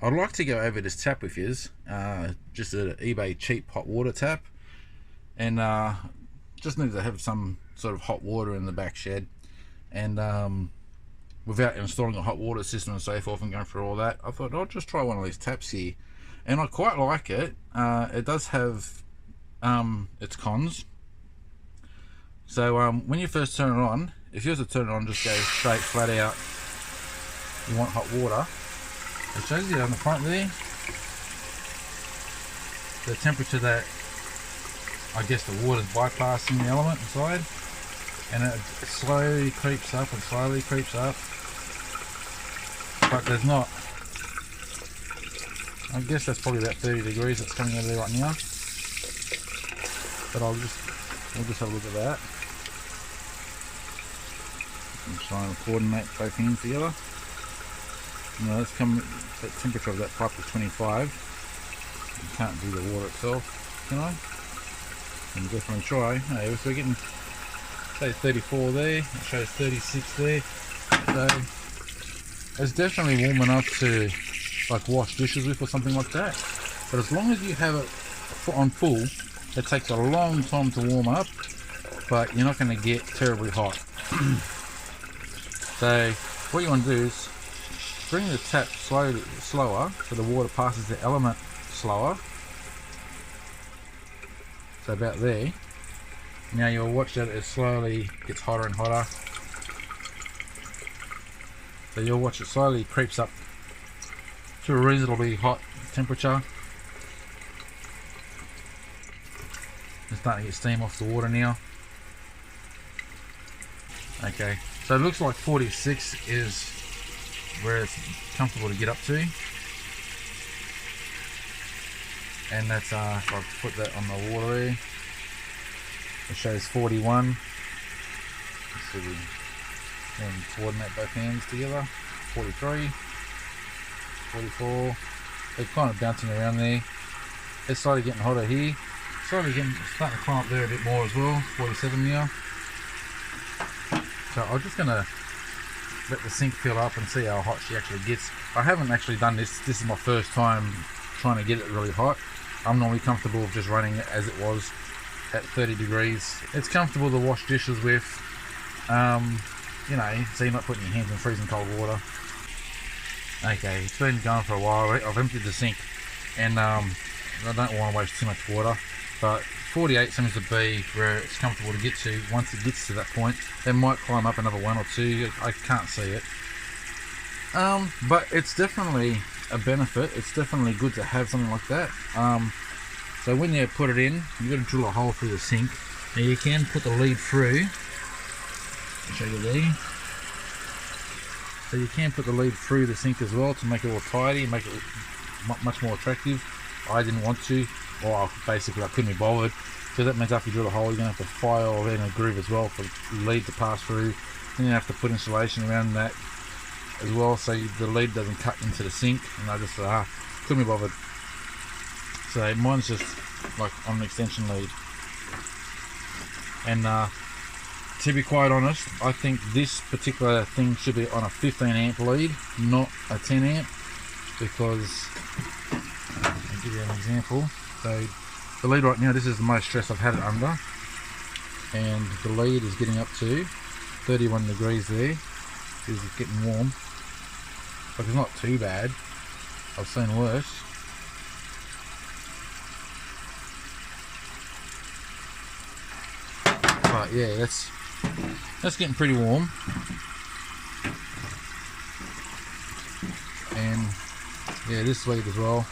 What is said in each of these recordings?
I'd like to go over this tap with yous, just an eBay cheap hot water tap, and just need to have some sort of hot water in the back shed, and without installing a hot water system and so forth and going through all that, I thought I'll just try one of these taps here, and I quite like it. It does have its cons. So when you first turn it on, if you were to turn it on, just go straight flat out, you want hot water, it shows you on the front there the temperature that I guess the water's bypassing the element inside, and it slowly creeps up and slowly creeps up, but there's not, I guess that's probably about 30 degrees that's coming out of there right now, but we'll just have a look at that. I'm trying to coordinate both ends together. Now let's come, the temperature of that pipe is 25. You can't do the water itself, can I? I'm definitely try. Hey, so we're getting, say 34 there, it shows 36 there. So it's definitely warm enough to like wash dishes with or something like that. But as long as you have it on full, it takes a long time to warm up, but you're not going to get terribly hot. So what you want to do is bring the tap slower so the water passes the element slower. So about there. Now you'll watch that it slowly gets hotter and hotter. So you'll watch it slowly creeps up to a reasonably hot temperature. It's starting to get steam off the water now. Okay, so it looks like 46 is where it's comfortable to get up to, and that's if I put that on the water there, it shows 41. Let's see if we can coordinate both ends together. 43, 44. They're kind of bouncing around there. It's slowly getting hotter here. Starting to climb up there a bit more as well. 47 now. So I'm just gonna let the sink fill up and see how hot she actually gets. I haven't actually done this. This is my first time trying to get it really hot. I'm normally comfortable with just running it as it was at 30 degrees. It's comfortable to wash dishes with, you know, so you're not putting your hands in freezing cold water. Okay, it's been going for a while. I've emptied the sink, and I don't want to waste too much water, but 48 seems to be where it's comfortable to get to. Once it gets to that point, it might climb up another 1 or 2. I can't see it, but it's definitely a benefit. It's definitely good to have something like that. So when you put it in, you've got to drill a hole through the sink. Now you can put the lead through. I'll show you there. So you can put the lead through the sink as well to make it all tidy, make it much more attractive. I didn't want to, or basically I couldn't be bothered. So that means after you drill the hole, you're going to have to file in a groove as well for the lead to pass through. Then you have to put insulation around that as well, so the lead doesn't cut into the sink. And I just couldn't be bothered. So mine's just like on an extension lead. And to be quite honest, I think this particular thing should be on a 15 amp lead, not a 10 amp, because I'll give you an example. So the lead right now, this is the most stress I've had it under, and the lead is getting up to 31 degrees there. It's getting warm, but it's not too bad. I've seen worse. But yeah, that's getting pretty warm, and yeah, this lead as well,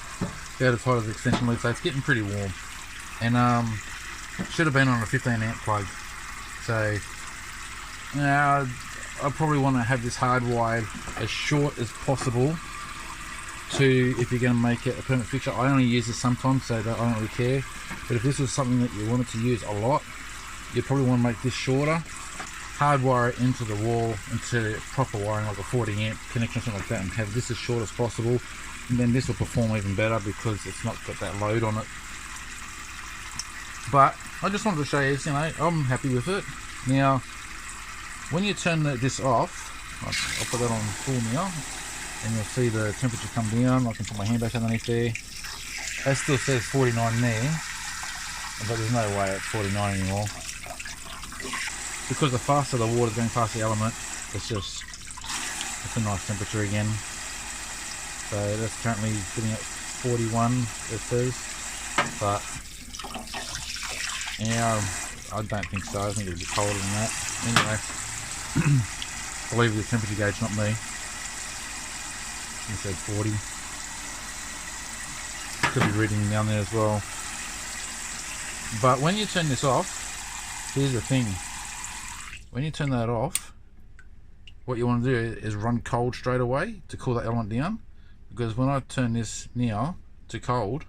about as hot as the extension lead, so it's getting pretty warm. And should have been on a 15 amp plug. So now I probably want to have this hardwired as short as possible to, if you're going to make it a permanent fixture. I only use this sometimes, so I don't really care. But if this was something that you wanted to use a lot, you'd probably want to make this shorter, hardwire it into the wall, into proper wiring, like a 40 amp connection, something like that, and have this as short as possible. And then this will perform even better because it's not got that load on it. But I just wanted to show you, you know, I'm happy with it. Now, when you turn this off, I'll put that on full now. and you'll see the temperature come down. I can put my hand back underneath there. It still says 49 there, but there's no way it's 49 anymore. Because the faster the water's going past the element, it's a nice temperature again. So that's currently sitting at 41, it says. But yeah, I don't think so. I think it'll be colder than that. Anyway, believe the temperature gauge, not me. It said 40. Could be reading down there as well. But when you turn this off, here's the thing. When you turn that off, what you want to do is run cold straight away to cool that element down. Because when I turn this now to cold,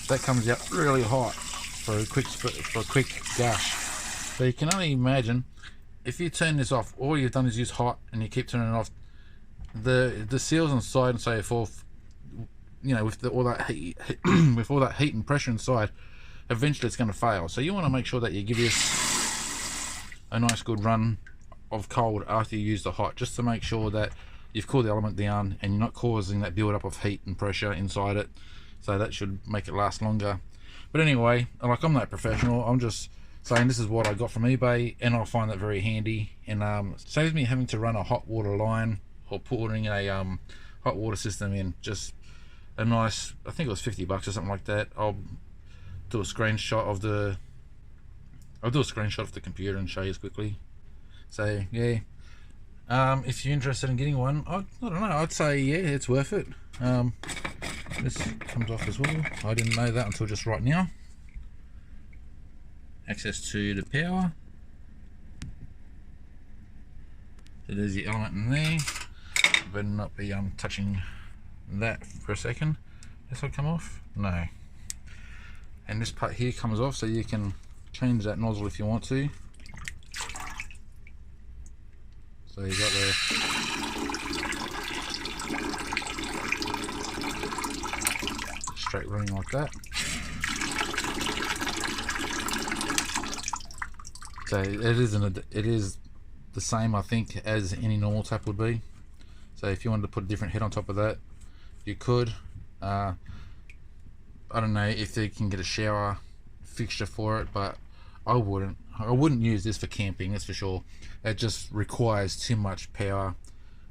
that comes out really hot for a quick gush. So you can only imagine, if you turn this off, all you've done is use hot and you keep turning it off, the seals inside and so forth, you know, with all that heat with all that heat and pressure inside, eventually it's going to fail. So you want to make sure that you give this a nice good run of cold after you use the hot, just to make sure that you've cooled the element down and you're not causing that build up of heat and pressure inside it. So that should make it last longer. But anyway, like, I'm not professional, I'm just saying this is what I got from eBay, and I find that very handy, and saves me having to run a hot water line or putting a hot water system in. Just a nice, I think it was 50 bucks or something like that. I'll do a screenshot of the computer and show you quickly. So yeah, if you're interested in getting one, I don't know, I'd say yeah, it's worth it. This comes off as well. I didn't know that until just right now. Access to the power. So there's the element in there. Better not be touching that for a second. This will come off? No. And this part here comes off, so you can change that nozzle if you want to. So you've got the straight running like that. So it is the same, I think, as any normal tap would be. So if you wanted to put a different head on top of that, you could. I don't know if they can get a shower fixture for it, but I wouldn't use this for camping, that's for sure. It just requires too much power.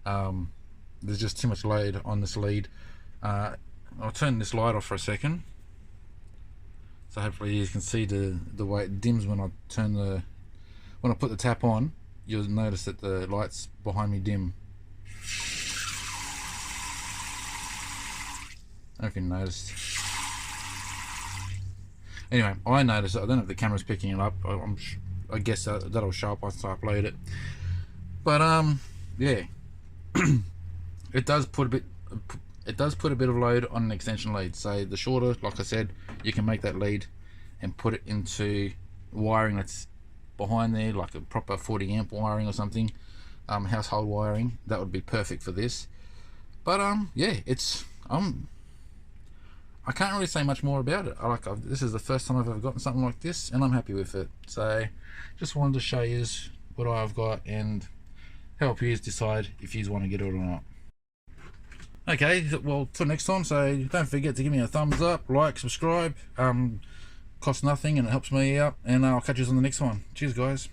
There's just too much load on this lead. I'll turn this light off for a second, so hopefully you can see the way it dims when I put the tap on. You'll notice that the lights behind me dim. I don't know if you noticed. Anyway, I noticed it. I don't know if the camera's picking it up. I guess that'll show up once I upload it. But yeah, it does put a bit of load on an extension lead. So the shorter, like I said, you can make that lead and put it into wiring that's behind there, like a proper 40 amp wiring or something, household wiring. That would be perfect for this. But yeah, it's I can't really say much more about it. This is the first time I've ever gotten something like this, and I'm happy with it. So just wanted to show you what I've got and help you decide if you want to get it or not. Okay, well, till next time, so don't forget to give me a thumbs up, like, subscribe. Costs nothing and it helps me out, and I'll catch you on the next one. Cheers, guys.